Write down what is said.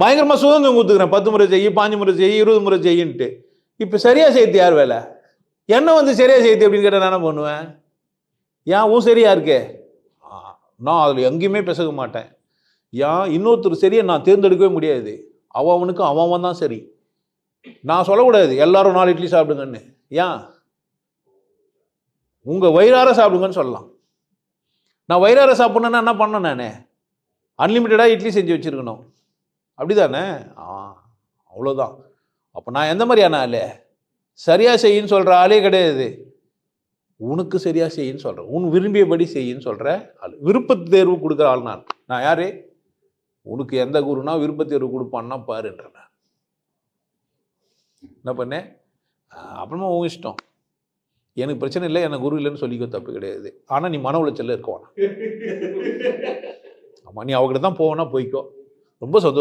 பயங்கரமாக சுதந்திரம் கொடுத்துக்கிறேன், 10 முறை செய்ய, 5 முறை செய்ய, 20 முறை செய்யின்ட்டு. இப்போ சரியாக செய்யறது யார் வேலை? என்ன வந்து சரியாக செய்யுது அப்படின்னு கேட்டால் நான் என்ன பண்ணுவேன்? ஏன் உன் சரியா இருக்கே, நான் அதில் எங்கேயுமே பேச மாட்டேன். ஏன் இன்னொருத்தர் சரியை நான் தேர்ந்தெடுக்கவே முடியாது. அவனுக்கு அவன் தான் சரி. நான் சொல்லக்கூடாது எல்லாரும் 4 இட்லி சாப்பிடுங்கன்னு. ஏன்? உங்கள் வயிறார சாப்பிடுங்கன்னு சொல்லலாம். நான் வயிறார சாப்பிட்ணுன்னா என்ன பண்ணேன்? நான் அன்லிமிட்டடாக இட்லி செஞ்சு வச்சுருக்கணும், அப்படி தானே? அவ்வளோதான். அப்போ நான் எந்த மாதிரியான ஆள்? சரியாக செய்யின்னு சொல்கிற ஆளே கிடையாது. உனக்கு சரியாக செய்யின்னு சொல்கிறேன், உன் விரும்பியபடி செய்யின்னு சொல்கிற ஆள், விருப்ப தேர்வு கொடுக்குற ஆள் நான் யார்? உனக்கு எந்த குருனா விருப்ப தேர்வு கொடுப்பான்னா பாருன்ற. நான் என்ன பண்ணேன்? அப்புறமா உன் இஷ்டம், எனக்கு பிரச்சனை இல்லை, எனக்கு குரு இல்லைன்னு சொல்லிக்க தப்பு கிடையாது. ஆனால் நீ மன உளைச்சல்ல இருக்க வேணாம். ஆமாம், நீ அவகிட்ட தான் போவேன்னா போய்க்கோ, ரொம்ப சந்தோஷம்.